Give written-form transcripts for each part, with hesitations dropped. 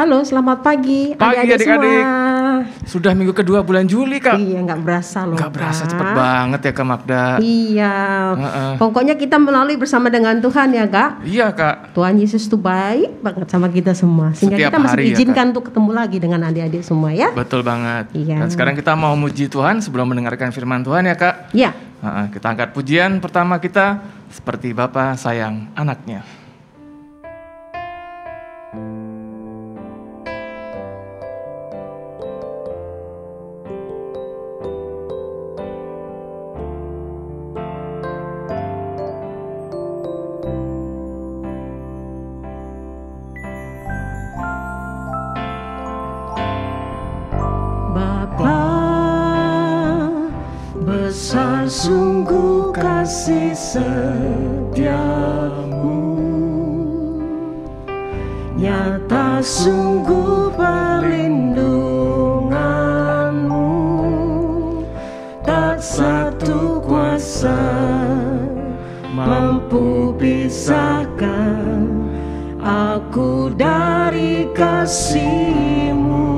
Halo, selamat pagi adik-adik adik-adik. semua. Sudah minggu kedua bulan Juli, Kak. Iya, nggak berasa loh. Nggak berasa Kak. cepet banget ya, Kak Magda. Iya, pokoknya kita melalui bersama dengan Tuhan ya, Kak. Iya, Kak. Tuhan Yesus tuh baik banget sama kita semua, sehingga Setiap kita masih hari ya, diizinkan untuk ketemu lagi dengan adik-adik semua ya. Betul banget. Iya. Dan sekarang kita mau muji Tuhan sebelum mendengarkan firman Tuhan ya, Kak. Iya. Kita angkat pujian pertama kita, seperti Bapa sayang anaknya. Besar sungguh kasih setiamu, nyata sungguh perlindunganmu, tak satu kuasa mampu pisahkan aku dari kasih-Mu.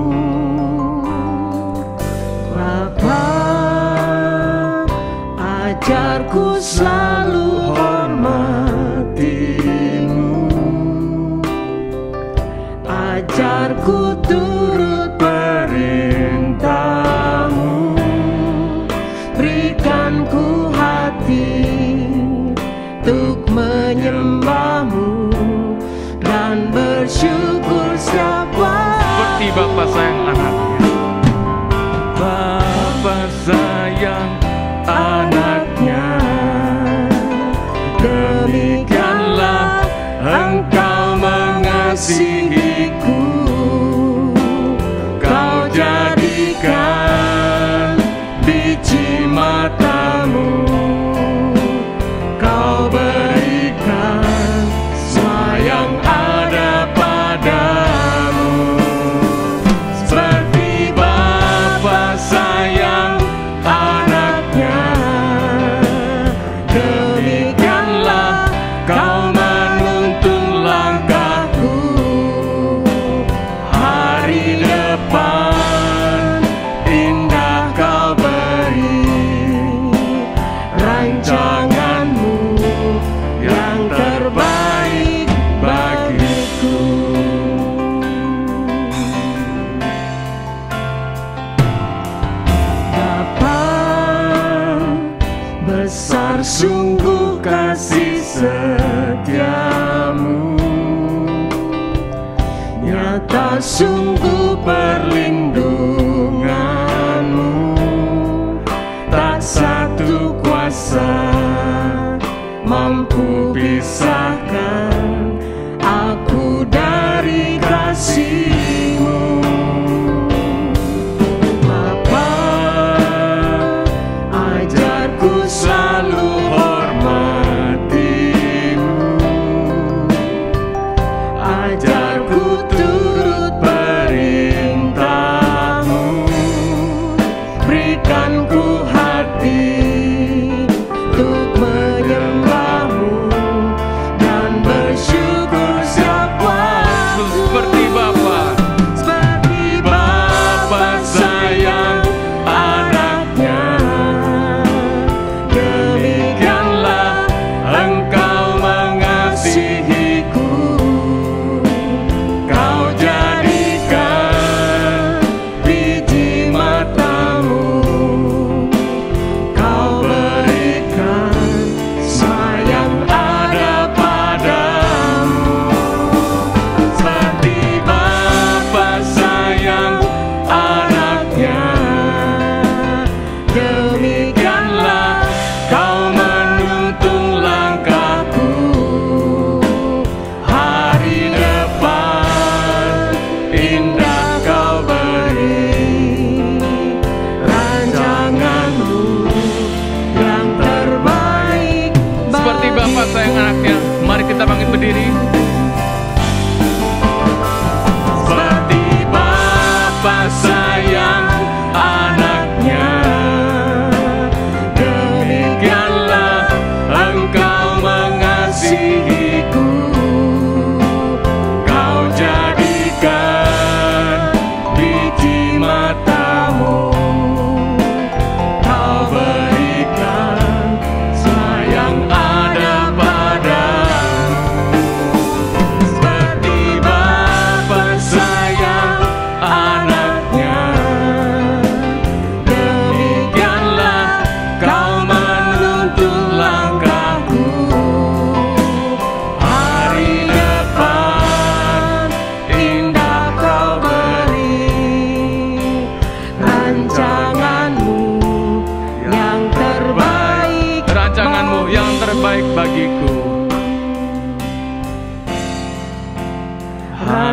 Ajarku selalu hormati-Mu, ajarku turut perintah-Mu, berikan ku hati untuk menyembah-Mu dan bersyukur setiap waktu. Seperti Bapa sayang anaknya. Bapa sayang anaknya, demikianlah Engkau mengasihiku. Kau jadikan biji mata-Mu, Kau berikan semua yang ada padamu. Seperti Bapa sayang anaknya, demikianlah Kau menuntun langkahku. Hari depan indah Kau beri, rancangan-Mu yang terbaik bagiku. Bapa, besar sungguh kasih setiamu, nyata sungguh perlindunganmu, tak satu kuasa mampu pisahkan aku dari kasih-Mu. Bapa, ajarku selalu hormati-Mu, ajarku turut perintah-Mu, berikan ku hati untuk menyembah-Mu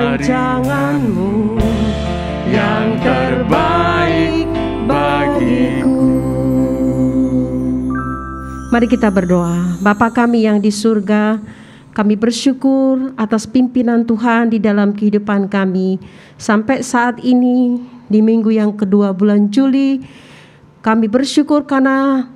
rancangan-Mu yang terbaik bagiku. Mari kita berdoa. Bapa kami yang di surga, kami bersyukur atas pimpinan Tuhan di dalam kehidupan kami. Sampai saat ini, di minggu yang kedua bulan Juli, kami bersyukur karena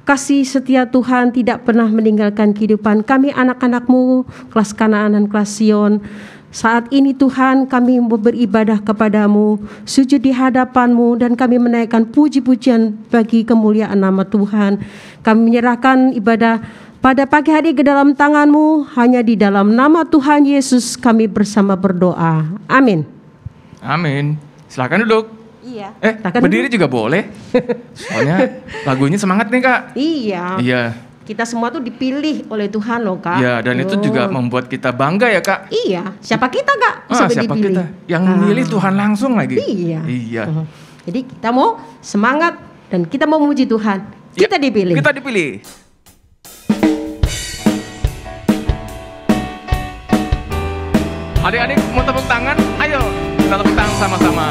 kasih setia Tuhan tidak pernah meninggalkan kehidupan kami anak-anak-Mu, kelas Kanaan dan kelas Sion. Saat ini Tuhan kami mau beribadah kepadamu, sujud di hadapan-Mu, dan kami menaikkan puji-pujian bagi kemuliaan nama Tuhan. Kami menyerahkan ibadah pada pagi hari ke dalam tangan-Mu, hanya di dalam nama Tuhan Yesus kami bersama berdoa. Amin. Amin. Silakan duduk. Iya. Berdiri juga boleh. Soalnya lagunya semangat nih Kak. Iya. Iya. Kita semua tuh dipilih oleh Tuhan loh Kak. Iya, dan itu juga membuat kita bangga ya Kak. Iya. Siapa kita Kak? Siapa dipilih. kita? Yang milih Tuhan langsung lagi. Iya. Iya. Jadi kita mau semangat dan kita mau memuji Tuhan. Kita dipilih. Kita dipilih. Adik-adik mau tepuk tangan? Ayo kita tepuk tangan sama-sama.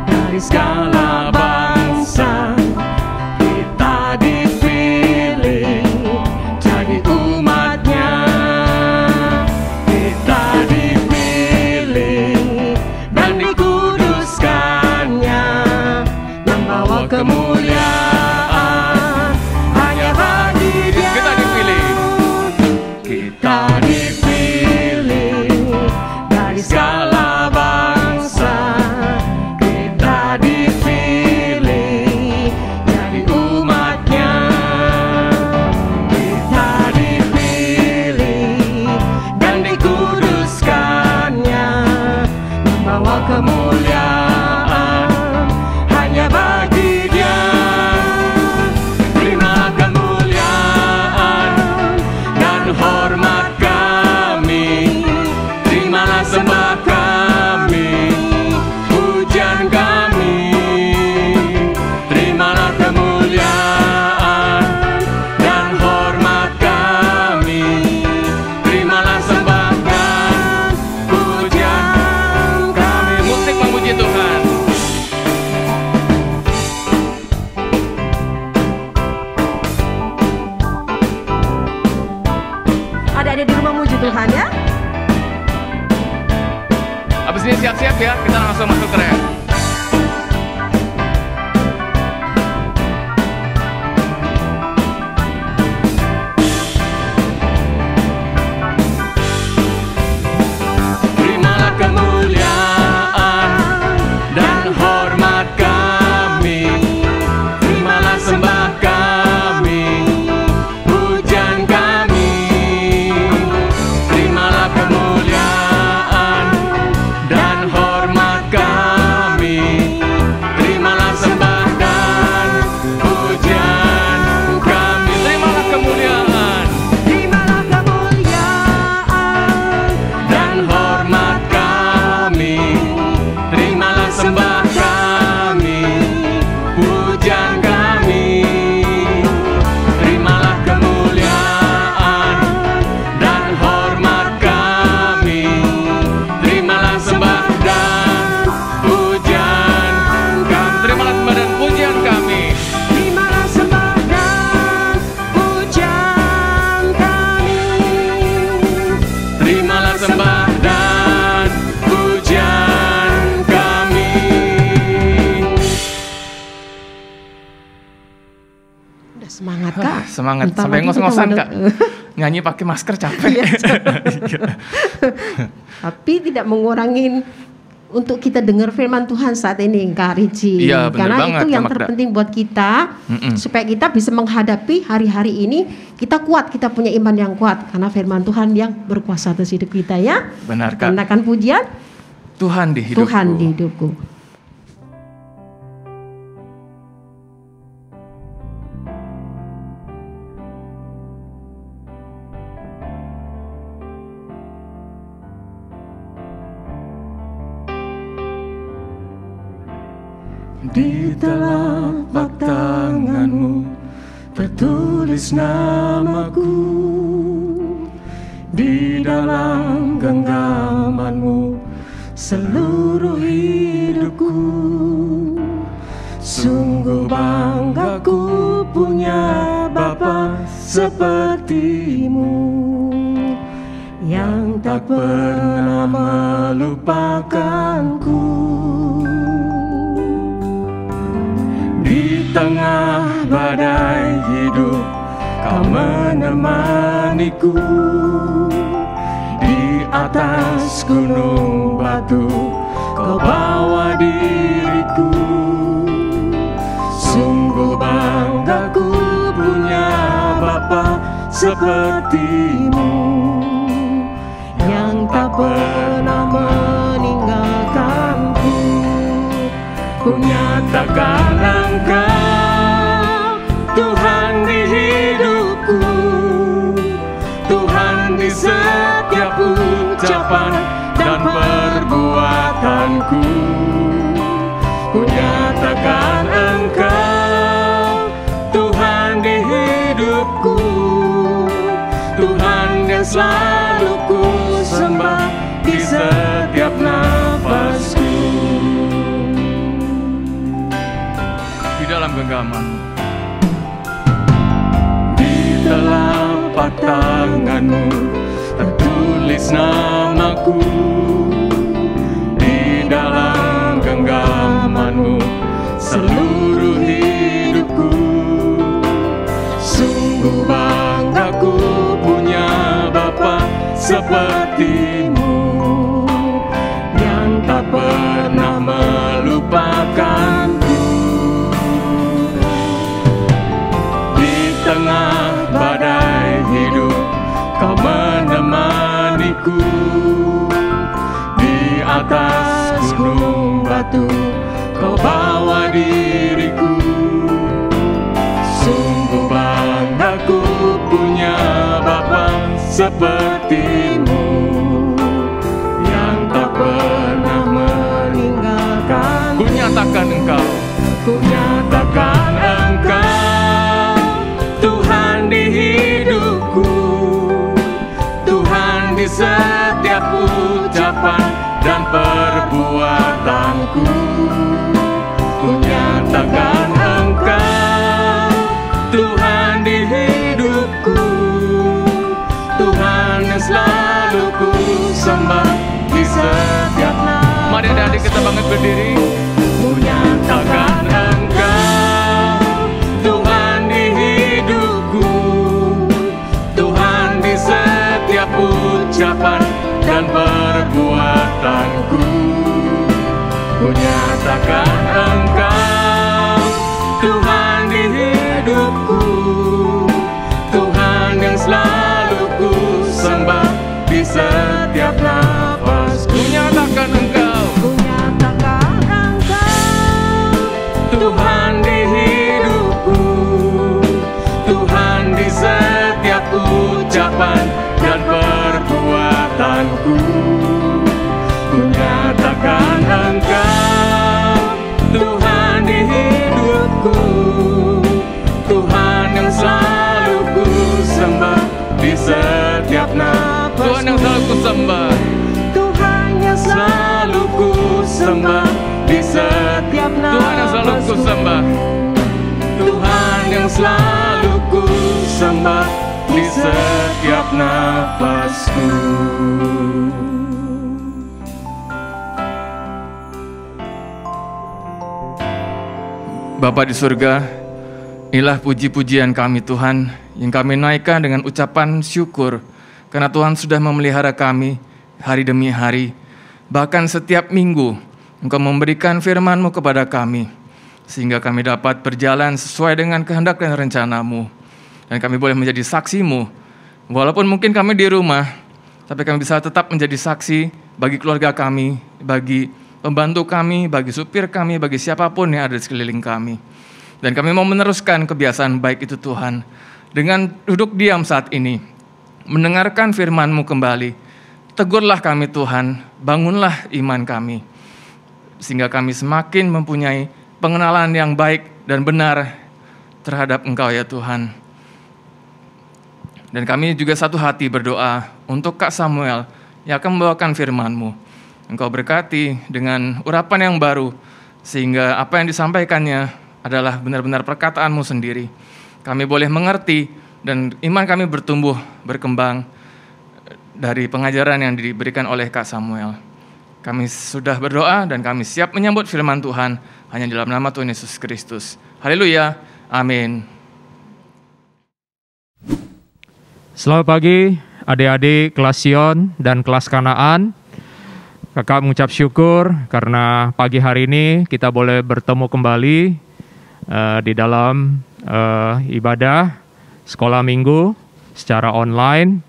Dari segala bangsa kita dipilih jadi umat-Nya. Kita dipilih dan dikuduskan-Nya, membawa kemuliaan hanya bagi Dia. Kita dipilih. Kita dipilih dari segala bangsa. Kita dipilih jadi umat-Nya. Kita dipilih dan dikuduskan-Nya, membawa kemuliaan hanya bagi Dia. Terimalah kemuliaan dan hormat kami, terimalah sembah kami, pujian kami. Terimalah kemuliaan dan hormat kami, terimalah sembah dan pujian kami. Musik memuji Tuhan. Ada di rumah memuji Tuhan ya. Habis ini siap-siap ya, kita langsung masuk ke rehat. Terimalah kemuliaan dan hormat kami, terimalah sembah kami, pujian kami. Terimalah kemuliaan dan hormat kami, terimalah sembah dan pujian kami. Terimalah kemuliaan. Terimalah kemuliaan dan hormat kami, terimalah sembah kami, pujian kami. Terimalah kemuliaan dan hormat kami, terimalah sembah dan pujian kami. Terimalah sembah dan pujian kami. Terimalah sembah dan pujian kami. Terimalah sembah dan pujian kami. Udah semangat Kak. Semangat Bentar sampai lagi ngos-ngosan kita Kak. Nyanyi pakai masker capek. Iya. Tapi tidak mengurangin untuk kita dengar firman Tuhan saat ini Kak Ricci. Iya, benar Karena banget, itu yang Kak Magda. terpenting buat kita, supaya kita bisa menghadapi hari-hari ini. Kita kuat, kita punya iman yang kuat karena firman Tuhan yang berkuasa atas hidup kita ya. Benar Kak. Karena pujian Tuhan di hidupku. Tuhan di hidupku. Di telapak tangan-Mu tertulis Tulis namaku di dalam genggaman-Mu seluruh hidupku. Sungguh bangga ku punya Bapa seperti-Mu, yang tak pernah melupakanku. Di tengah badai hidup Kau menemaniku, di atas gunung batu Kau bawa diriku. Sungguh bangga ku punya Bapa seperti-Mu, yang tak pernah meninggalkanku. Ku nyatakan Engkau Tuhan di hidupku, Tuhan di setiap ucapan dan perbuatanku. Ku nyatakan Engkau Tuhan di hidupku, Tuhan yang selalu ku sembah di setiap nafasku. Di dalam genggaman-Mu, di telapak tangan-Mu tertulis namaku, di dalam genggaman-Mu seluruh hidupku. Sungguh bangga ku punya Bapa seperti-Mu, yang tak pernah melupakanku. Di tengah badai hidup Kau menemaniku, di atas gunung batu Kau bawa diriku. Sungguh bangga ku punya Bapa seperti-Mu, yang tak pernah meninggalkan. ku nyatakan Engkau Ku nyatakan Engkau Tuhan di hidupku, Tuhan di setiap ucapan dan perbuatanku. Ku nyatakan Engkau Tuhan di hidupku, Tuhan yang selalu ku sembah di setiap nafas. Mari adik-adik kita bangkit berdiri. Ku nyatakan Engkau Tuhan di hidupku, Tuhan di setiap ucapan dan perbuatanku. Ku nyatakan Engkau Tuhan di hidupku, Tuhan yang selalu ku sembah di setiap nafasku. Ku nyatakan Engkau Ku nyatakan Engkau Tuhan di hidupku, Tuhan di setiap ucapan dan perbuatanku. Ku nyatakan Engkau Tuhan di hidupku, Tuhan yang selalu ku sembah di setiap nafasku. Tuhan yang selalu ku sembah, Tuhan yang selalu ku sembah di setiap nafasku. Tuhan yang selalu ku sembah, Tuhan yang selalu ku sembah di setiap nafasku. Bapa di surga, inilah puji-pujian kami Tuhan, yang kami naikkan dengan ucapan syukur, karena Tuhan sudah memelihara kami hari demi hari. Bahkan setiap minggu Engkau memberikan firman-Mu kepada kami, sehingga kami dapat berjalan sesuai dengan kehendak dan rencana-Mu. Dan kami boleh menjadi saksi-Mu, walaupun mungkin kami di rumah, tapi kami bisa tetap menjadi saksi bagi keluarga kami, bagi pembantu kami, bagi supir kami, bagi siapapun yang ada di sekeliling kami. Dan kami mau meneruskan kebiasaan baik itu Tuhan, dengan duduk diam saat ini, mendengarkan firman-Mu kembali. Tegurlah kami Tuhan, bangunlah iman kami, sehingga kami semakin mempunyai pengenalan yang baik dan benar terhadap Engkau ya Tuhan. Dan kami juga satu hati berdoa untuk Kak Samuel yang akan membawakan firman-Mu. Engkau berkati dengan urapan yang baru, sehingga apa yang disampaikannya adalah benar-benar perkataan-Mu sendiri. Kami boleh mengerti dan iman kami bertumbuh, berkembang dari pengajaran yang diberikan oleh Kak Samuel. Kami sudah berdoa dan kami siap menyambut firman Tuhan hanya dalam nama Tuhan Yesus Kristus. Haleluya, amin. Selamat pagi adik-adik kelas Sion dan kelas Kanaan. Kakak mengucap syukur karena pagi hari ini kita boleh bertemu kembali di dalam ibadah sekolah minggu secara online.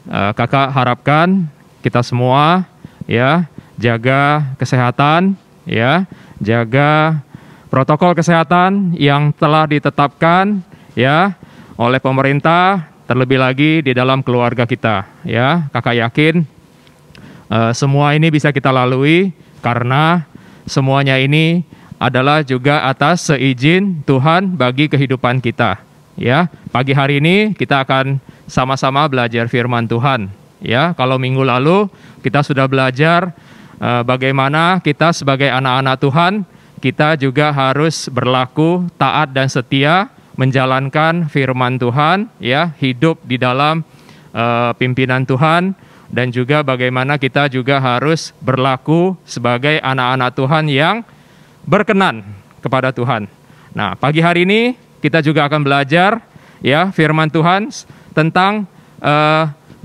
Kakak harapkan kita semua ya jaga kesehatan, ya jaga protokol kesehatan yang telah ditetapkan ya oleh pemerintah, terlebih lagi di dalam keluarga kita ya. Kakak yakin semua ini bisa kita lalui karena semuanya ini adalah juga atas seizin Tuhan bagi kehidupan kita ya. Pagi hari ini kita akan sama-sama belajar firman Tuhan ya. Kalau minggu lalu kita sudah belajar bagaimana kita sebagai anak-anak Tuhan, kita juga harus berlaku taat dan setia menjalankan firman Tuhan ya, hidup di dalam pimpinan Tuhan, dan juga bagaimana kita juga harus berlaku sebagai anak-anak Tuhan yang berkenan kepada Tuhan. Nah, pagi hari ini kita juga akan belajar ya firman Tuhan tentang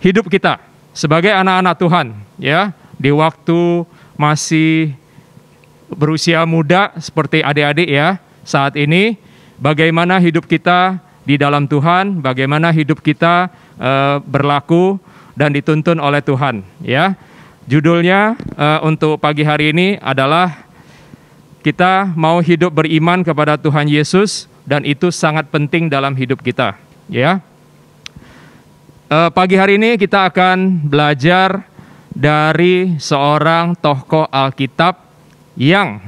hidup kita sebagai anak-anak Tuhan ya, di waktu masih berusia muda seperti adik-adik ya saat ini, bagaimana hidup kita di dalam Tuhan, bagaimana hidup kita berlaku dan dituntun oleh Tuhan ya. Judulnya untuk pagi hari ini adalah kita mau hidup beriman kepada Tuhan Yesus, dan itu sangat penting dalam hidup kita ya. Pagi hari ini kita akan belajar dari seorang tokoh Alkitab yang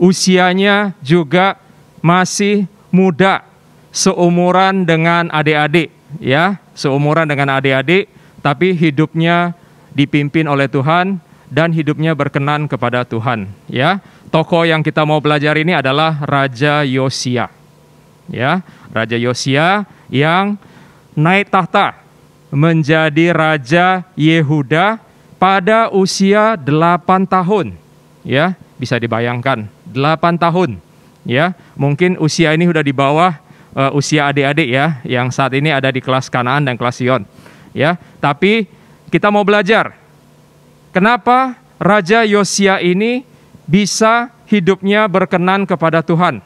usianya juga masih muda, seumuran dengan adik-adik ya, seumuran dengan adik-adik, tapi hidupnya dipimpin oleh Tuhan dan hidupnya berkenan kepada Tuhan ya. Tokoh yang kita mau belajar ini adalah Raja Yosia ya. Raja Yosia yang naik tahta menjadi Raja Yehuda pada usia 8 tahun ya. Bisa dibayangkan 8 tahun ya. Mungkin usia ini sudah di bawah usia adik-adik ya yang saat ini ada di kelas Kanaan dan kelas Sion ya. Tapi kita mau belajar kenapa Raja Yosia ini bisa hidupnya berkenan kepada Tuhan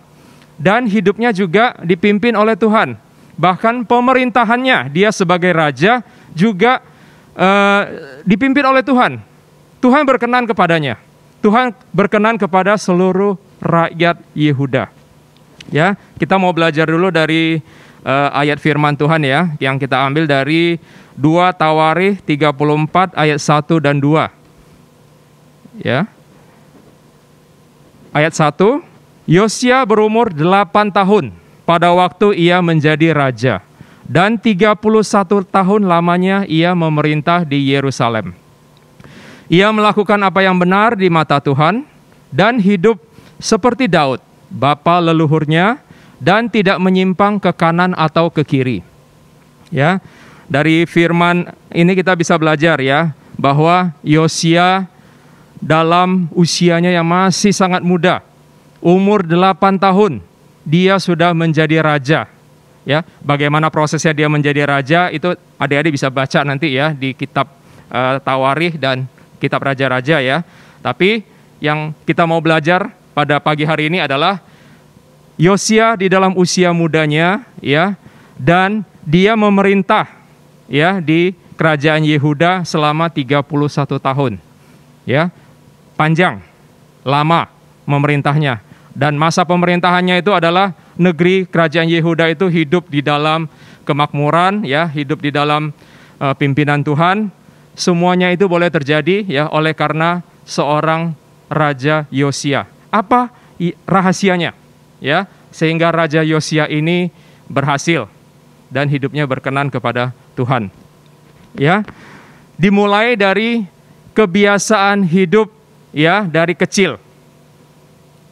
dan hidupnya juga dipimpin oleh Tuhan. Bahkan pemerintahannya dia sebagai raja juga dipimpin oleh Tuhan. Tuhan berkenan kepadanya. Tuhan berkenan kepada seluruh rakyat Yehuda. Ya, kita mau belajar dulu dari ayat firman Tuhan ya, yang kita ambil dari 2 Tawarikh 34 ayat 1 dan 2. Ya. Ayat 1, Yosia berumur 8 tahun pada waktu ia menjadi raja, dan 31 tahun lamanya ia memerintah di Yerusalem. Ia melakukan apa yang benar di mata Tuhan dan hidup seperti Daud, bapa leluhurnya, dan tidak menyimpang ke kanan atau ke kiri. Ya, dari firman ini kita bisa belajar ya bahwa Yosia dalam usianya yang masih sangat muda, umur 8 tahun, dia sudah menjadi raja. Ya, bagaimana prosesnya dia menjadi raja itu adik-adik bisa baca nanti ya di kitab Tawarikh dan kitab raja-raja ya. Tapi yang kita mau belajar pada pagi hari ini adalah Yosia di dalam usia mudanya ya, dan dia memerintah ya di kerajaan Yehuda selama 31 tahun. Ya. Panjang, lama memerintahnya. Dan masa pemerintahannya itu adalah negeri kerajaan Yehuda itu hidup di dalam kemakmuran ya, hidup di dalam pimpinan Tuhan. Semuanya itu boleh terjadi ya oleh karena seorang Raja Yosia. Apa rahasianya? Ya, sehingga Raja Yosia ini berhasil dan hidupnya berkenan kepada Tuhan. Ya, dimulai dari kebiasaan hidup ya dari kecil.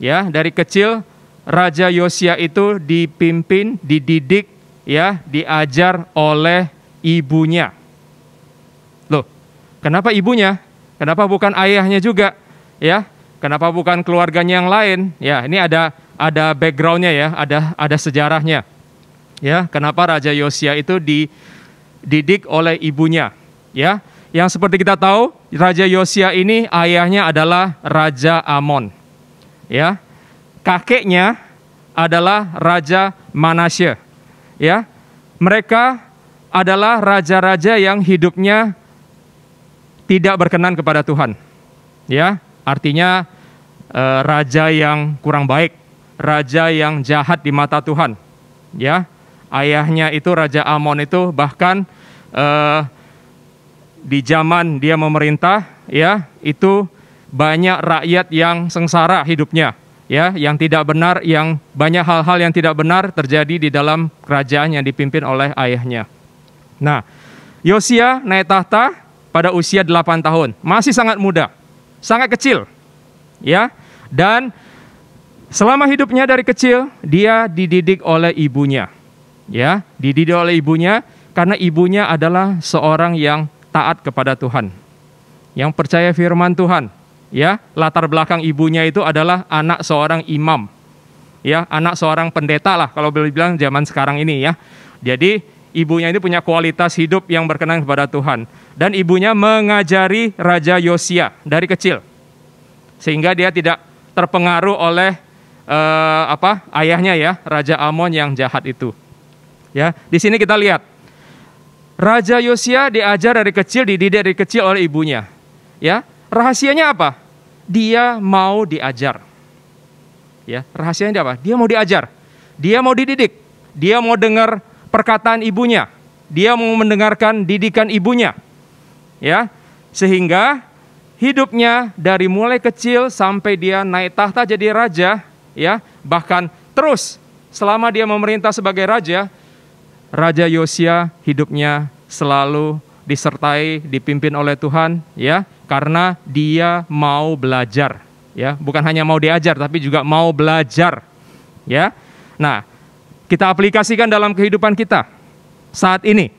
Ya, dari kecil Raja Yosia itu dipimpin, dididik, ya, diajar oleh ibunya. Loh, kenapa ibunya? Kenapa bukan ayahnya juga? Ya, kenapa bukan keluarganya yang lain? Ya, ini ada backgroundnya ya, ada sejarahnya. Ya, kenapa Raja Yosia itu dididik oleh ibunya? Ya, yang seperti kita tahu, Raja Yosia ini ayahnya adalah Raja Amon. Ya, kakeknya adalah Raja Manasye. Ya, mereka adalah raja-raja yang hidupnya tidak berkenan kepada Tuhan. Ya, artinya raja yang kurang baik, raja yang jahat di mata Tuhan. Ya, ayahnya itu Raja Amon itu bahkan di zaman dia memerintah, ya, itu banyak rakyat yang sengsara hidupnya, ya, yang tidak benar, yang banyak hal-hal yang tidak benar terjadi di dalam kerajaan yang dipimpin oleh ayahnya. Nah, Yosia naik tahta pada usia 8 tahun, masih sangat muda, sangat kecil, ya, dan selama hidupnya dari kecil dia dididik oleh ibunya, ya, dididik oleh ibunya karena ibunya adalah seorang yang taat kepada Tuhan, yang percaya firman Tuhan. Ya, latar belakang ibunya itu adalah anak seorang imam, ya, anak seorang pendeta lah kalau boleh bilang zaman sekarang ini ya. Jadi ibunya ini punya kualitas hidup yang berkenan kepada Tuhan, dan ibunya mengajari Raja Yosia dari kecil sehingga dia tidak terpengaruh oleh ayahnya ya, Raja Amon yang jahat itu. Ya, di sini kita lihat Raja Yosia diajar dari kecil, dididik dari kecil oleh ibunya. Ya, rahasianya apa? Dia mau diajar. Ya, rahasianya apa? Dia mau diajar. Dia mau dididik. Dia mau dengar perkataan ibunya. Dia mau mendengarkan didikan ibunya. Ya, sehingga hidupnya dari mulai kecil sampai dia naik tahta jadi raja, ya, bahkan terus selama dia memerintah sebagai raja, Raja Yosia hidupnya selalu disertai, dipimpin oleh Tuhan, ya, karena dia mau belajar, ya, bukan hanya mau diajar, tapi juga mau belajar, ya. Nah, kita aplikasikan dalam kehidupan kita saat ini,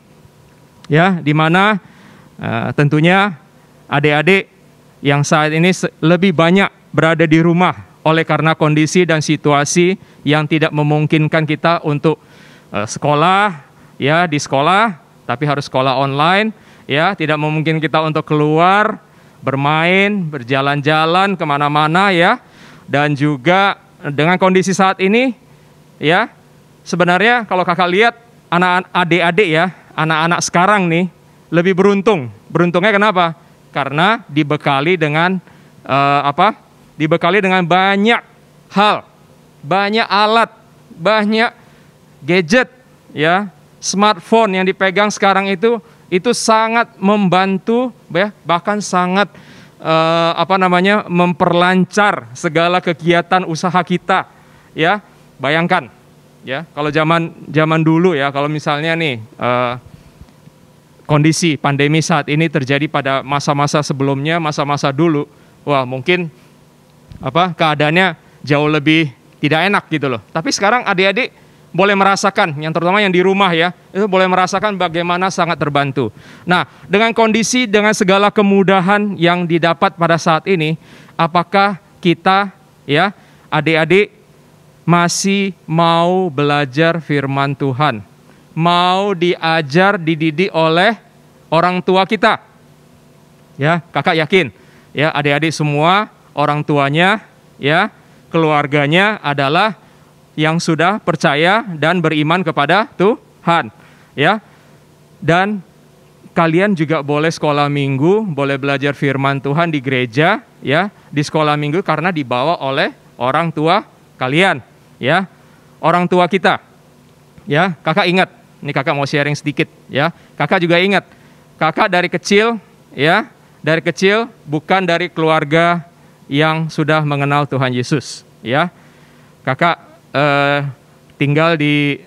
ya, di mana tentunya adik-adik yang saat ini lebih banyak berada di rumah oleh karena kondisi dan situasi yang tidak memungkinkan kita untuk sekolah, ya, di sekolah, tapi harus sekolah online, ya, tidak memungkinkan kita untuk keluar, bermain, berjalan-jalan kemana-mana, ya, dan juga dengan kondisi saat ini, ya, sebenarnya kalau kakak lihat anak adik-adik ya, anak-anak sekarang nih lebih beruntung. Beruntungnya kenapa? Karena dibekali dengan dibekali dengan banyak hal, banyak alat, banyak gadget, ya, smartphone yang dipegang sekarang itu sangat membantu, ya, bahkan sangat memperlancar segala kegiatan usaha kita, ya. Bayangkan, ya, kalau zaman dulu, ya, kalau misalnya nih kondisi pandemi saat ini terjadi pada masa-masa sebelumnya, masa-masa dulu, wah, mungkin keadaannya jauh lebih tidak enak gitu loh. Tapi sekarang adik-adik boleh merasakan, yang terutama yang di rumah, ya, itu boleh merasakan bagaimana sangat terbantu. Nah, dengan kondisi, dengan segala kemudahan yang didapat pada saat ini, apakah kita, ya, adik-adik masih mau belajar firman Tuhan? Mau diajar, dididik oleh orang tua kita? Ya, kakak yakin, ya, adik-adik semua orang tuanya, ya, keluarganya adalah yang sudah percaya dan beriman kepada Tuhan, ya. Dan kalian juga boleh sekolah minggu, boleh belajar firman Tuhan di gereja, ya, di sekolah minggu karena dibawa oleh orang tua kalian, ya, orang tua kita. Ya, kakak ingat, ini kakak mau sharing sedikit, ya. Kakak juga ingat, kakak dari kecil, ya, dari kecil bukan dari keluarga yang sudah mengenal Tuhan Yesus, ya. Kakak tinggal di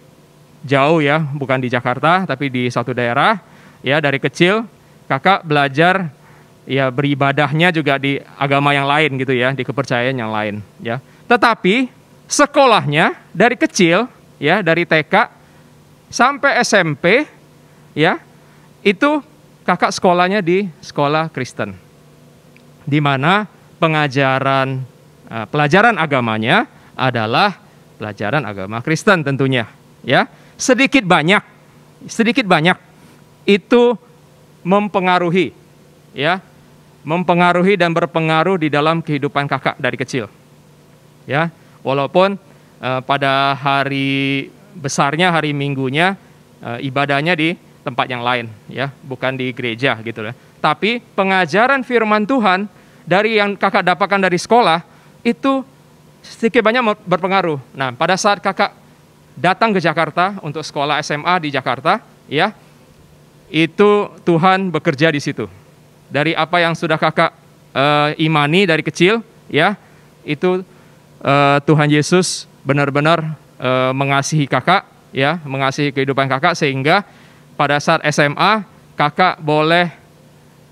jauh ya, bukan di Jakarta tapi di suatu daerah. Ya, dari kecil kakak belajar ya beribadahnya juga di agama yang lain gitu ya, di kepercayaan yang lain ya. Tetapi sekolahnya dari kecil ya, dari TK sampai SMP ya, itu kakak sekolahnya di sekolah Kristen, di mana pelajaran agamanya adalah pelajaran agama Kristen tentunya ya. Sedikit banyak itu mempengaruhi ya, mempengaruhi dan berpengaruh di dalam kehidupan kakak dari kecil ya. Walaupun pada hari besarnya, hari minggunya ibadahnya di tempat yang lain ya, bukan di gereja gitu ya. Tapi pengajaran firman Tuhan dari yang kakak dapatkan dari sekolah itu sedikit banyak berpengaruh. Nah, pada saat kakak datang ke Jakarta untuk sekolah SMA di Jakarta ya, itu Tuhan bekerja di situ. Dari apa yang sudah kakak imani dari kecil ya, itu Tuhan Yesus benar-benar mengasihi kakak ya, mengasihi kehidupan kakak, sehingga pada saat SMA kakak boleh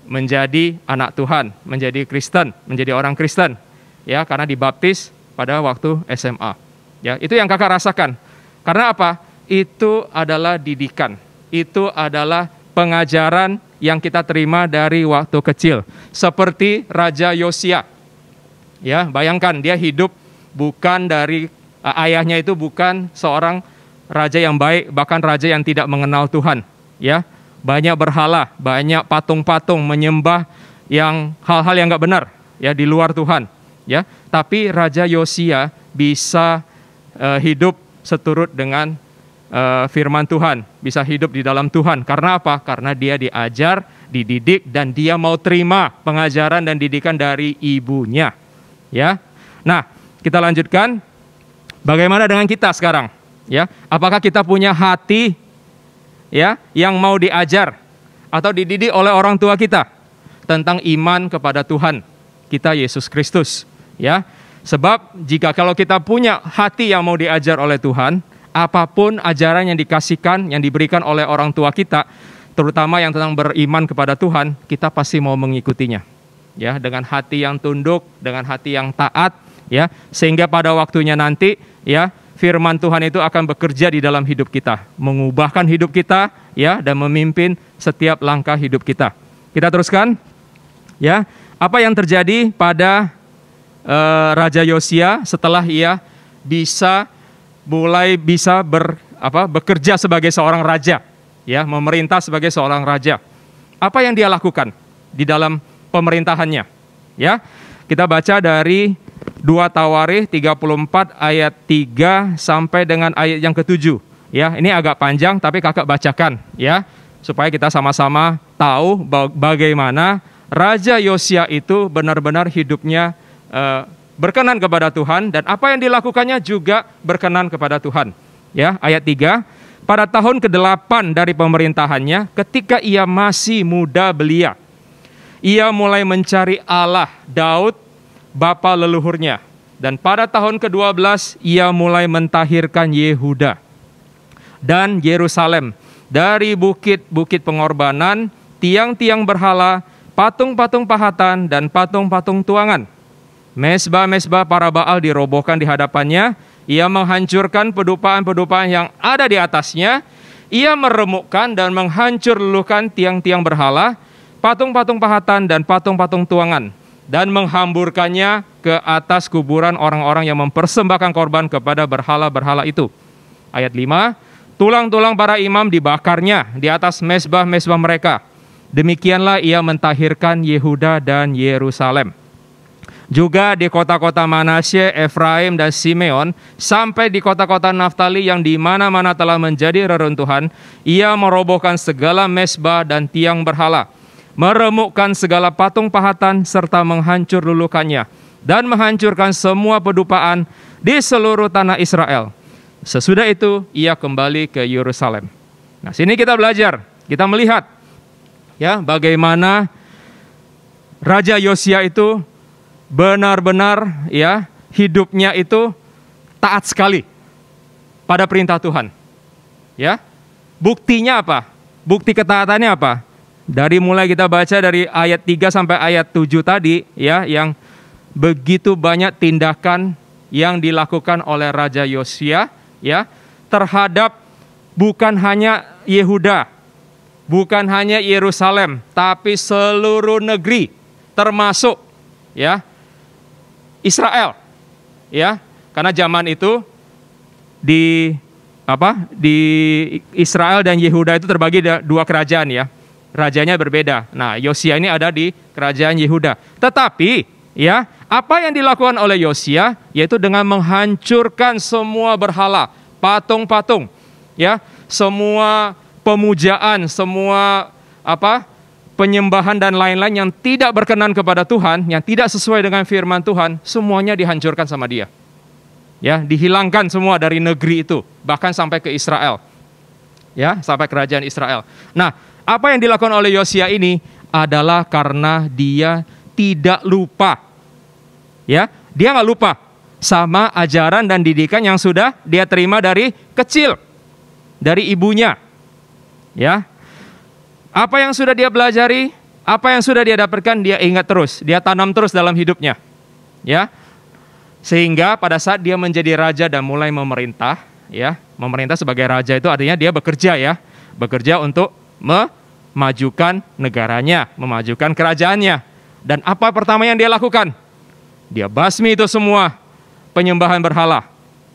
menjadi anak Tuhan, menjadi Kristen, menjadi orang Kristen ya, karena dibaptis pada waktu SMA ya. Itu yang kakak rasakan. Karena apa? Itu adalah didikan, itu adalah pengajaran yang kita terima dari waktu kecil. Seperti Raja Yosia ya, bayangkan dia hidup bukan dari ayahnya, itu bukan seorang raja yang baik, bahkan raja yang tidak mengenal Tuhan ya. Banyak berhala, banyak patung-patung, menyembah yang hal-hal yang nggak benar ya, di luar Tuhan ya. Tapi Raja Yosia bisa hidup seturut dengan firman Tuhan, bisa hidup di dalam Tuhan. Karena apa? Karena dia diajar, dididik, dan dia mau terima pengajaran dan didikan dari ibunya ya. Nah, kita lanjutkan. Bagaimana dengan kita sekarang ya? Apakah kita punya hati ya yang mau diajar atau dididik oleh orang tua kita tentang iman kepada Tuhan kita Yesus Kristus ya? Sebab kalau kita punya hati yang mau diajar oleh Tuhan, apapun ajaran yang dikasihkan, yang diberikan oleh orang tua kita, terutama yang tentang beriman kepada Tuhan, kita pasti mau mengikutinya ya, dengan hati yang tunduk, dengan hati yang taat ya, sehingga pada waktunya nanti ya, firman Tuhan itu akan bekerja di dalam hidup kita, mengubahkan hidup kita ya, dan memimpin setiap langkah hidup kita. Kita teruskan ya. Apa yang terjadi pada Raja Yosia setelah ia mulai bisa bekerja sebagai seorang raja ya, memerintah sebagai seorang raja. Apa yang dia lakukan di dalam pemerintahannya ya? Kita baca dari 2 Tawarikh 34 ayat 3 sampai dengan ayat yang ke-7 ya. Ini agak panjang tapi kakak bacakan ya, supaya kita sama-sama tahu bagaimana Raja Yosia itu benar-benar hidupnya berkenan kepada Tuhan, dan apa yang dilakukannya juga berkenan kepada Tuhan ya. Ayat 3, pada tahun ke-8 dari pemerintahannya, ketika ia masih muda belia, ia mulai mencari Allah Daud bapa leluhurnya, dan pada tahun ke-12 ia mulai mentahirkan Yehuda dan Yerusalem dari bukit-bukit pengorbanan, tiang-tiang berhala, patung-patung pahatan, dan patung-patung tuangan. Mesbah-mesbah para Baal dirobohkan di hadapannya. Ia menghancurkan pedupaan-pedupaan yang ada di atasnya. Ia meremukkan dan menghancur luluhkan tiang-tiang berhala, patung-patung pahatan, dan patung-patung tuangan, dan menghamburkannya ke atas kuburan orang-orang yang mempersembahkan korban kepada berhala-berhala itu. Ayat 5, tulang-tulang para imam dibakarnya di atas mesbah-mesbah mereka. Demikianlah ia mentahirkan Yehuda dan Yerusalem. Juga di kota-kota Manasye, Efraim, dan Simeon, sampai di kota-kota Naftali yang di mana-mana telah menjadi reruntuhan, ia merobohkan segala mesbah dan tiang berhala, meremukkan segala patung pahatan, serta menghancur luluhkannya, dan menghancurkan semua pedupaan di seluruh tanah Israel. Sesudah itu, ia kembali ke Yerusalem. Nah, sini kita belajar, kita melihat ya bagaimana Raja Yosia itu benar-benar ya hidupnya itu taat sekali pada perintah Tuhan Ya. Buktinya apa? Bukti ketaatannya apa? Dari mulai kita baca dari ayat 3 sampai ayat 7 tadi, ya, yang begitu banyak tindakan yang dilakukan oleh Raja Yosia, ya, terhadap bukan hanya Yehuda, bukan hanya Yerusalem, tapi seluruh negeri, termasuk, ya, Israel, ya, karena zaman itu di Israel dan Yehuda itu terbagi dua kerajaan, ya. Rajanya berbeda. Nah, Yosia ini ada di kerajaan Yehuda. Tetapi, ya, apa yang dilakukan oleh Yosia yaitu dengan menghancurkan semua berhala, patung-patung, ya, semua pemujaan, semua penyembahan dan lain-lain yang tidak berkenan kepada Tuhan, yang tidak sesuai dengan firman Tuhan, semuanya dihancurkan sama dia. Ya, dihilangkan semua dari negeri itu, bahkan sampai ke Israel. Ya, sampai kerajaan Israel. Nah, apa yang dilakukan oleh Yosia ini adalah karena dia tidak lupa. Ya, dia nggak lupa sama ajaran dan didikan yang sudah dia terima dari kecil, dari ibunya. Ya, apa yang sudah dia pelajari, apa yang sudah dia dapatkan, dia ingat terus, dia tanam terus dalam hidupnya. Ya, sehingga pada saat dia menjadi raja dan mulai memerintah, ya, memerintah sebagai raja itu artinya dia bekerja, ya, bekerja untuk memajukan negaranya, memajukan kerajaannya. Dan apa pertama yang dia lakukan? Dia basmi itu semua penyembahan berhala.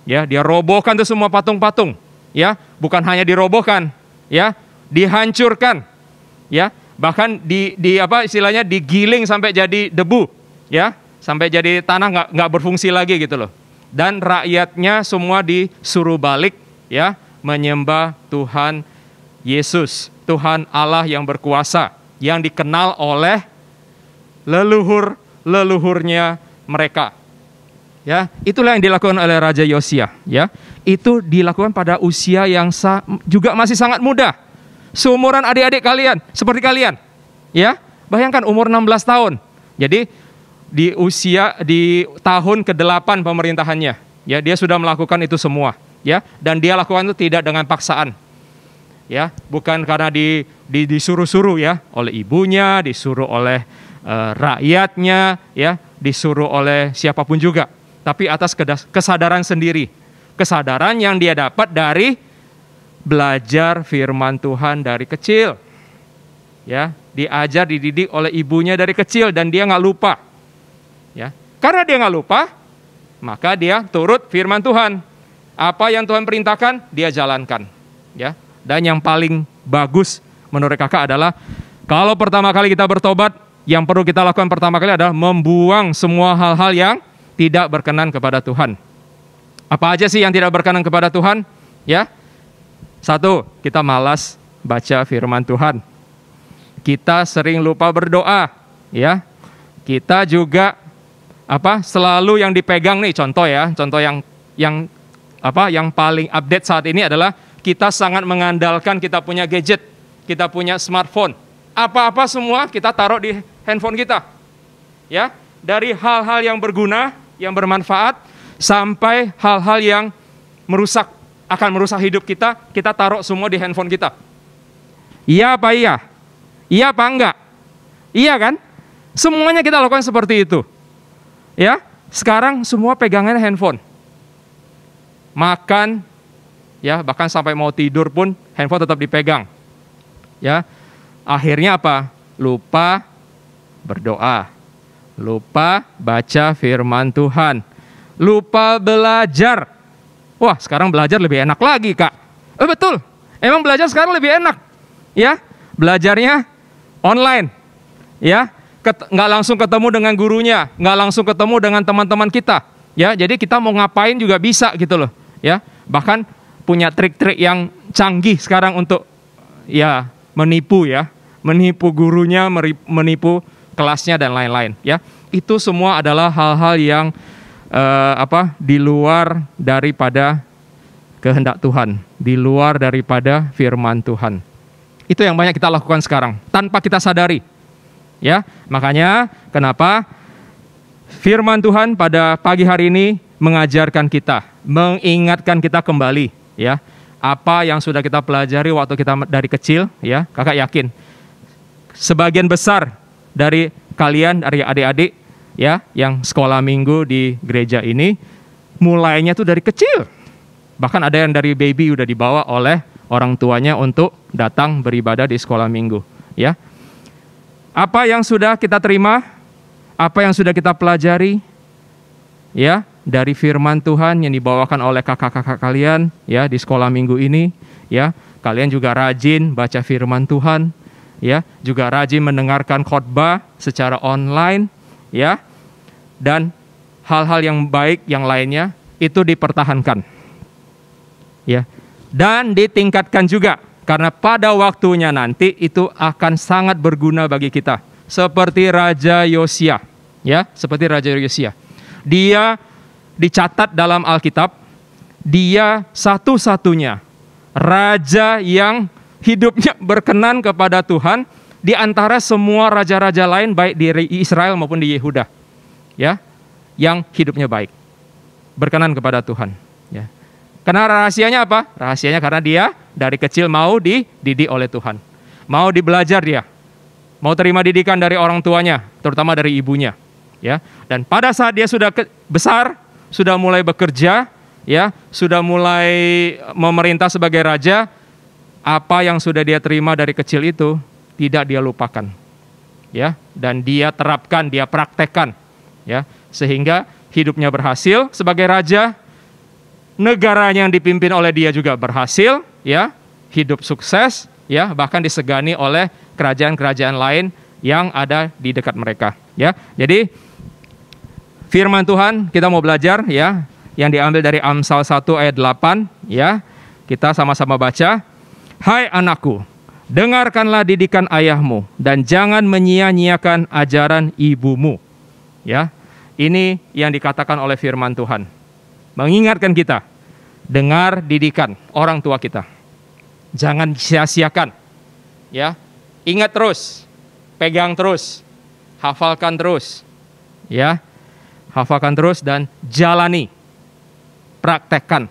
Ya, dia robohkan itu semua patung-patung. Ya, bukan hanya dirobohkan, ya, dihancurkan. Ya, bahkan istilahnya digiling sampai jadi debu, ya, sampai jadi tanah nggak berfungsi lagi gitu loh. Dan rakyatnya semua disuruh balik, ya, menyembah Tuhan Yesus, Tuhan Allah yang berkuasa, yang dikenal oleh leluhurnya mereka. Ya, itulah yang dilakukan oleh Raja Yosia, ya. Itu dilakukan pada usia yang juga masih sangat muda. Seumuran adik-adik kalian, seperti kalian. Ya, bayangkan umur 16 tahun. Jadi di tahun ke-8 pemerintahannya, ya, dia sudah melakukan itu semua, ya, dan dia lakukan itu tidak dengan paksaan. Ya, bukan karena disuruh-suruh, ya, oleh ibunya, disuruh oleh rakyatnya, ya, disuruh oleh siapapun juga, tapi atas kesadaran sendiri, kesadaran yang dia dapat dari belajar firman Tuhan dari kecil, ya, diajar, dididik oleh ibunya dari kecil, dan dia nggak lupa, ya, karena dia nggak lupa, maka dia turut firman Tuhan, apa yang Tuhan perintahkan dia jalankan, ya. Dan yang paling bagus menurut kakak adalah kalau pertama kali kita bertobat, yang perlu kita lakukan pertama kali adalah membuang semua hal-hal yang tidak berkenan kepada Tuhan. Apa aja sih yang tidak berkenan kepada Tuhan? Ya, 1, kita malas baca firman Tuhan. Kita sering lupa berdoa, ya. Kita juga selalu yang dipegang nih, contoh yang paling update saat ini adalah kita sangat mengandalkan kita punya gadget, kita punya smartphone. Apa-apa semua kita taruh di handphone kita. Ya, dari hal-hal yang berguna, yang bermanfaat, sampai hal-hal yang akan merusak hidup kita taruh semua di handphone kita. Iya apa iya? Iya apa enggak? Iya kan? Semuanya kita lakukan seperti itu. Ya, sekarang semua pegangannya handphone. Makan, ya, bahkan sampai mau tidur pun handphone tetap dipegang. Ya, akhirnya apa? Lupa berdoa, lupa baca firman Tuhan, lupa belajar. Wah, sekarang belajar lebih enak lagi, Kak. Betul, emang belajar sekarang lebih enak. Ya, belajarnya online. Ya, nggak langsung ketemu dengan gurunya, nggak langsung ketemu dengan teman-teman kita. Ya, jadi kita mau ngapain juga bisa gitu loh. Ya, bahkan punya trik-trik yang canggih sekarang untuk, ya, menipu gurunya, menipu kelasnya dan lain-lain, ya. Itu semua adalah hal-hal yang di luar daripada kehendak Tuhan, di luar daripada firman Tuhan. Itu yang banyak kita lakukan sekarang tanpa kita sadari. Ya, makanya kenapa firman Tuhan pada pagi hari ini mengajarkan kita, mengingatkan kita kembali, ya, apa yang sudah kita pelajari waktu kita dari kecil, ya, kakak yakin sebagian besar dari kalian, dari adik-adik, ya, yang sekolah minggu di gereja ini, mulainya tuh dari kecil. Bahkan ada yang dari baby udah dibawa oleh orang tuanya untuk datang beribadah di sekolah minggu, ya. Apa yang sudah kita terima, apa yang sudah kita pelajari, ya, dari firman Tuhan yang dibawakan oleh kakak-kakak kalian, ya, di sekolah minggu ini, ya. Kalian juga rajin baca firman Tuhan, ya, juga rajin mendengarkan khotbah secara online, ya. Dan hal-hal yang baik yang lainnya itu dipertahankan, ya, dan ditingkatkan juga, karena pada waktunya nanti itu akan sangat berguna bagi kita. Seperti Raja Yosia, ya, seperti Raja Yosia. Dia dicatat dalam Alkitab, dia satu-satunya raja yang hidupnya berkenan kepada Tuhan di antara semua raja-raja lain, baik di Israel maupun di Yehuda, ya, yang hidupnya baik, berkenan kepada Tuhan, ya. Karena rahasianya apa? Rahasianya karena dia dari kecil mau dididik oleh Tuhan, mau dibelajar dia, mau terima didikan dari orang tuanya, terutama dari ibunya, ya. Dan pada saat dia sudah besar, sudah mulai bekerja, ya, sudah mulai memerintah sebagai raja, apa yang sudah dia terima dari kecil itu tidak dia lupakan, ya, dan dia terapkan, dia praktekkan, ya, sehingga hidupnya berhasil sebagai raja. Negaranya yang dipimpin oleh dia juga berhasil, ya, hidup sukses, ya, bahkan disegani oleh kerajaan-kerajaan lain yang ada di dekat mereka, ya. Jadi firman Tuhan kita mau belajar, ya, yang diambil dari Amsal 1 ayat 8, ya. Kita sama-sama baca. Hai anakku, dengarkanlah didikan ayahmu dan jangan menyia-nyiakan ajaran ibumu, ya. Ini yang dikatakan oleh firman Tuhan, mengingatkan kita, dengar didikan orang tua kita, jangan sia-siakan, ya. Ingat terus, pegang terus, hafalkan terus, ya, hafalkan terus dan jalani, praktekkan,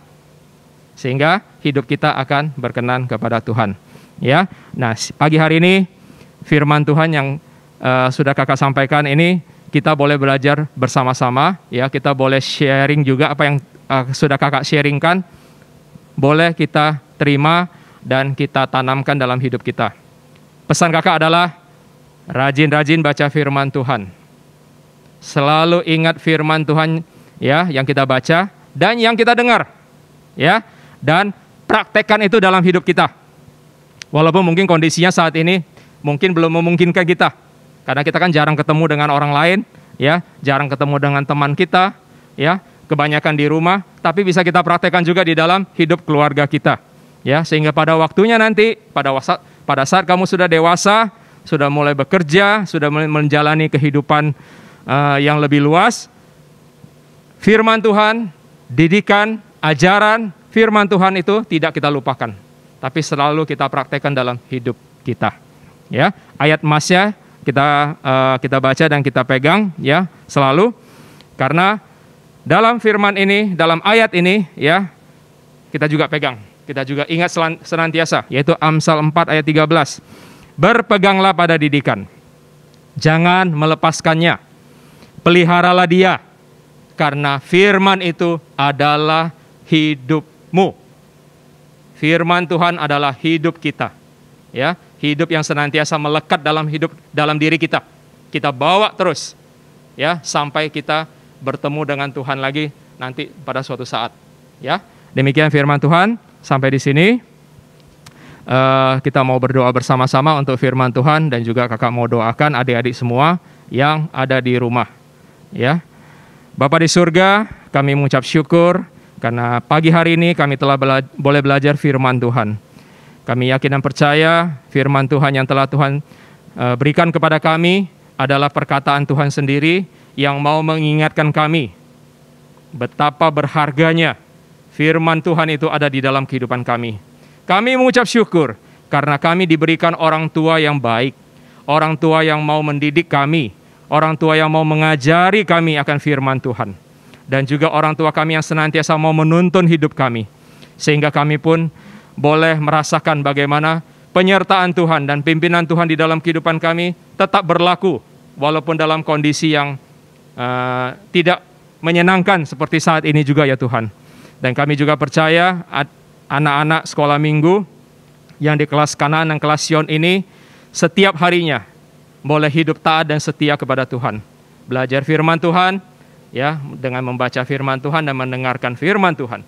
sehingga hidup kita akan berkenan kepada Tuhan, ya. Nah, pagi hari ini firman Tuhan yang sudah kakak sampaikan ini, kita boleh belajar bersama-sama, ya. Kita boleh sharing juga apa yang sudah kakak sharingkan, boleh kita terima dan kita tanamkan dalam hidup kita. Pesan kakak adalah rajin-rajin baca firman Tuhan. Selalu ingat firman Tuhan, ya, yang kita baca dan yang kita dengar, ya, dan praktekkan itu dalam hidup kita. Walaupun mungkin kondisinya saat ini mungkin belum memungkinkan kita, karena kita kan jarang ketemu dengan orang lain, ya, jarang ketemu dengan teman kita, ya, kebanyakan di rumah, tapi bisa kita praktekkan juga di dalam hidup keluarga kita, ya, sehingga pada waktunya nanti, pada saat kamu sudah dewasa, sudah mulai bekerja, sudah menjalani kehidupan yang lebih luas, firman Tuhan, didikan, ajaran firman Tuhan itu tidak kita lupakan, tapi selalu kita praktekkan dalam hidup kita, ya. Ayat emasnya kita baca dan kita pegang, ya, selalu, karena dalam firman ini, dalam ayat ini, ya, kita juga pegang, kita juga ingat senantiasa, yaitu Amsal 4 ayat 13. Berpeganglah pada didikan, jangan melepaskannya, peliharalah dia, karena firman itu adalah hidupmu. Firman Tuhan adalah hidup kita, ya, hidup yang senantiasa melekat dalam diri kita. Kita bawa terus, ya, sampai kita bertemu dengan Tuhan lagi nanti pada suatu saat, ya. Demikian firman Tuhan. Sampai di sini kita mau berdoa bersama-sama untuk firman Tuhan, dan juga kakak mau doakan adik-adik semua yang ada di rumah, ya. Bapa di surga, kami mengucap syukur karena pagi hari ini kami telah boleh belajar firman Tuhan. Kami yakin dan percaya firman Tuhan yang telah Tuhan berikan kepada kami adalah perkataan Tuhan sendiri yang mau mengingatkan kami betapa berharganya firman Tuhan itu ada di dalam kehidupan kami. Kami mengucap syukur karena kami diberikan orang tua yang baik, orang tua yang mau mendidik kami, orang tua yang mau mengajari kami akan firman Tuhan, dan juga orang tua kami yang senantiasa mau menuntun hidup kami, sehingga kami pun boleh merasakan bagaimana penyertaan Tuhan dan pimpinan Tuhan di dalam kehidupan kami tetap berlaku walaupun dalam kondisi yang tidak menyenangkan seperti saat ini juga ya Tuhan. Dan kami juga percaya anak-anak sekolah minggu yang di kelas Kanaan dan kelas Sion ini setiap harinya boleh hidup taat dan setia kepada Tuhan. Belajar firman Tuhan ya, dengan membaca firman Tuhan dan mendengarkan firman Tuhan.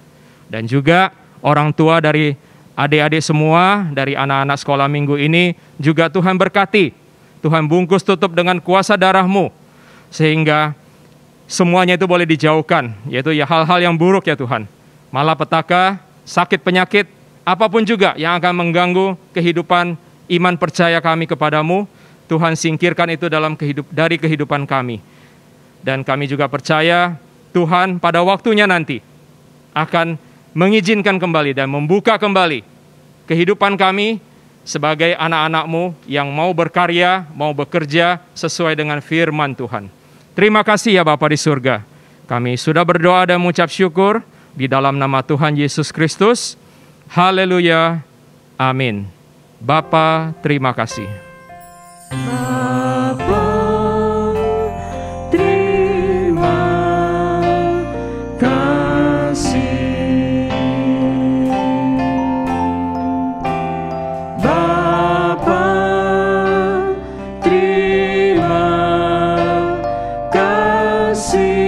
Dan juga orang tua dari adik-adik semua, dari anak-anak sekolah minggu ini juga Tuhan berkati. Tuhan bungkus tutup dengan kuasa darah-Mu sehingga semuanya itu boleh dijauhkan, yaitu ya hal-hal yang buruk ya Tuhan. Malapetaka, sakit penyakit, apapun juga yang akan mengganggu kehidupan iman percaya kami kepadamu, Tuhan singkirkan itu dari kehidupan kami. Dan kami juga percaya Tuhan pada waktunya nanti akan mengizinkan kembali dan membuka kembali kehidupan kami sebagai anak-anak-Mu yang mau berkarya, mau bekerja sesuai dengan firman Tuhan. Terima kasih ya Bapa di surga. Kami sudah berdoa dan mengucap syukur di dalam nama Tuhan Yesus Kristus. Haleluya. Amin. Bapa, terima kasih. Bapa, terima kasih. Bapa, terima kasih.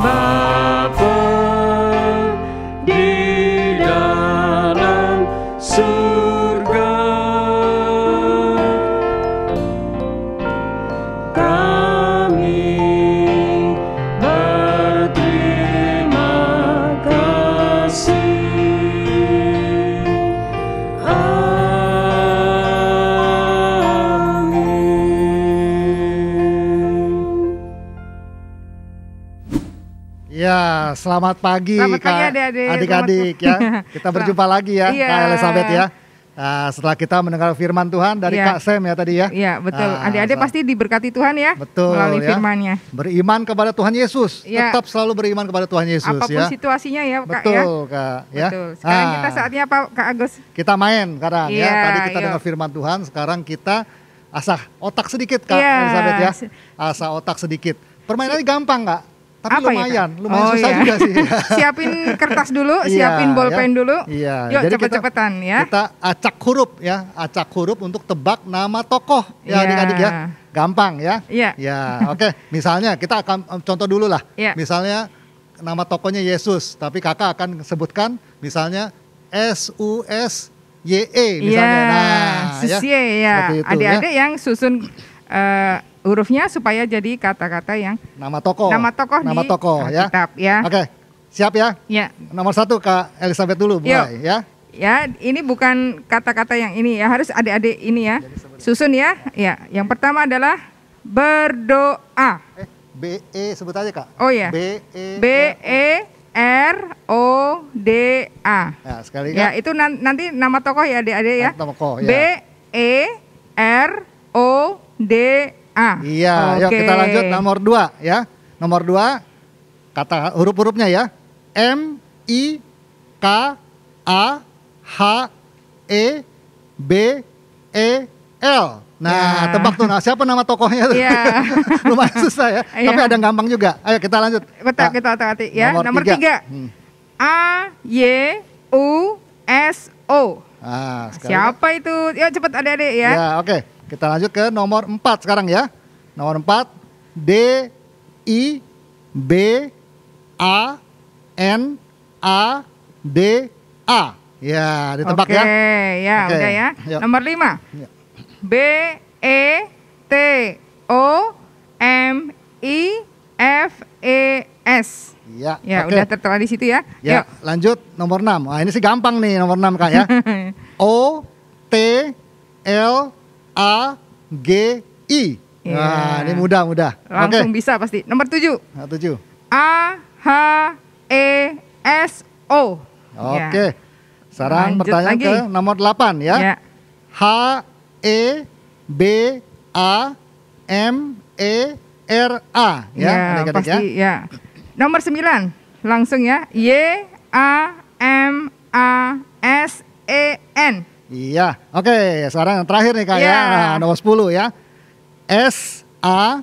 Bapa di dalam surga, kami berterima kasih. Ya, selamat pagi, Selamat pagi, Kak, adik-adik. adik-adik ya. Kita berjumpa lagi ya, Iya. Kak Elizabeth ya. Nah, setelah kita mendengar firman Tuhan dari Iya. Kak Sam ya tadi ya. Iya, betul. Ah, Adik-adik selamat. pasti diberkati Tuhan ya, Betul melalui ya. firman-Nya. Beriman kepada Tuhan Yesus. Iya. Tetap selalu beriman kepada Tuhan Yesus Apapun ya. situasinya ya, Kak Betul, ya. Kak ya. Betul. Sekarang Ah, kita saatnya apa, Kak Agus? kita main sekarang ya. Iya, Tadi kita yuk. dengar firman Tuhan, sekarang kita asah otak sedikit Kak Iya. Elizabeth ya. Asah otak sedikit. Permainannya gampang Kak, tapi Apa ya, lumayan, Kak? lumayan Oh, susah iya. juga sih. Siapin kertas dulu, Iya, siapin bolpen ya. dulu. Iya. Yuk Jadi cepet-cepetan ya. Kita acak huruf ya, acak huruf untuk tebak nama tokoh ya Iya. adik-adik ya. Gampang ya. Iya. Ya, oke. Misalnya kita akan contoh dulu lah. Iya. Misalnya nama tokohnya Yesus, tapi kakak akan sebutkan misalnya SUSYE misalnya. Iya, Nah, Susye ya. Seperti itu, Adik-adik yang susun hurufnya supaya jadi kata-kata yang Nama tokoh. nama tokoh di ya. Alkitab ya. Oke. Siap ya? Ya. Nomor 1 Kak Elizabeth dulu mulai ya. Ya, ini bukan kata-kata yang ini ya, harus adik-adik ini ya. Susun ya. Ya, yang pertama adalah berdoa. BE sebut aja Kak. Oh ya. BE. B E R O D A. Ya, sekali Ya, Kak. itu nanti nama tokoh ya adik-adik ya. Nama tokoh, ya. B E R O D A. Iya, yuk Oke. kita lanjut nomor 2 ya. Nomor 2 kata huruf-hurufnya ya. M I K A H E B E L. Nah, Ya. tebak tuh. Nah, siapa nama tokohnya tuh? Iya. Lumayan susah ya. Iya. Tapi ada yang gampang juga. Ayo kita lanjut. Betul, Kak. kita hati-hati ya. Nomor 3. 3. A Y U S O. Nah, sekali. Siapa itu? Yuk cepet adik-adik ya. Ya, oke. Kita lanjut ke nomor 4 sekarang ya. Nomor 4 D I B A N A D A. Ya, ditebak Oke, ya. ya Oke, udah ya. yuk. Nomor 5. Ya. B E T O M I F E S. Ya, Ya, oke. udah tertera di situ ya. Ya, Yuk. lanjut nomor 6. Wah, ini sih gampang nih nomor 6 Kak ya. O T L A G I. Ya. Nah, ini mudah. Langsung bisa pasti. Nomor 7. Nah, 7. A H E S O. Oke. Sekarang Lanjut pertanyaan lagi. ke nomor 8 ya. Ya. H E B A M E R A ya, Ya, adik-adik pasti ya. Nomor 9. langsung ya. YAMASEN. Iya, oke. Sekarang yang terakhir nih Kak ya. Iya. Nah, nomor 10 ya. SAFOYAT.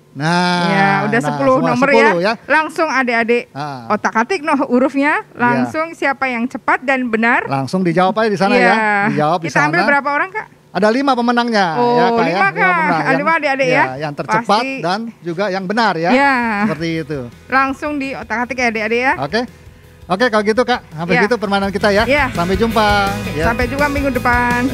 Nah, Ya, udah 10 semua nomor 10 ya. Langsung adik-adik Ah. otak-atik hurufnya, langsung siapa yang cepat dan benar. Langsung dijawab aja di sana Iya. ya. Dijawab di Kita sana. ambil berapa orang, Kak? Ada 5 pemenangnya Oh, ya Kak 5 ya. Kak. pemenang. 5 adik-adik ya. Yang tercepat Pasti. dan juga yang benar ya. Ya. Seperti itu. Langsung di otak-atik ya adik-adik ya. Oke. Oke kalau gitu Kak, sampai Ya. gitu permainan kita ya. Ya. Sampai jumpa. Ya. Sampai jumpa minggu depan.